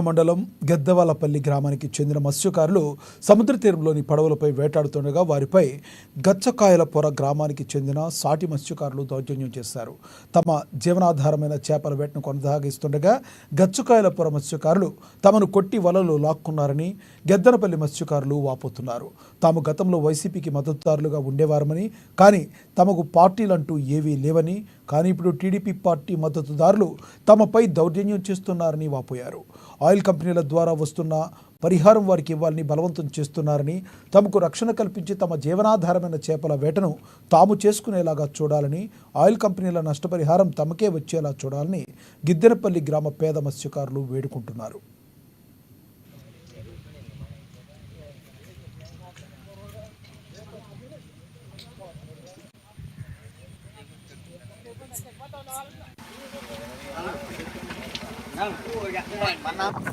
మండలం గద్దవాలపల్లి గ్రామానికి చెందిన మత్స్యకారులు సముద్ర తీరంలోని పడవలపై వేటాడుతుండగా వారిపై గచ్చకాయలపొర గ్రామానికి చెందిన సాటి మత్స్యకారులు దౌర్జన్యం చేశారు. తమ జీవనాధారమైన చేపల వేటను కొనసాగిస్తుండగా గచ్చకాయలపొర మత్స్యకారులు తమను కొట్టి వలలు లాక్కున్నారని గెద్దనపల్లి మత్స్యకారులు వాపోతున్నారు. తాము గతంలో వైసీపీకి మద్దతుదారులుగా ఉండేవారమని, కానీ తమకు పార్టీలంటూ ఏవీ లేవని, కానీ ఇప్పుడు టీడీపీ పార్టీ మద్దతుదారులు తమపై దౌర్జన్యం చేస్తున్నారని వాపోయారు. ఆయిల్ కంపెనీల ద్వారా వస్తున్న పరిహారం వారికి ఇవ్వాలని బలవంతం చేస్తున్నారని, తమకు రక్షణ కల్పించి తమ జీవనాధారమైన చేపల వేటను తాము చేసుకునేలాగా చూడాలని, ఆయిల్ కంపెనీల నష్టపరిహారం తమకే వచ్చేలా చూడాలని గిద్దెనపల్లి గ్రామ పేద మత్స్యకారులు వేడుకుంటున్నారు.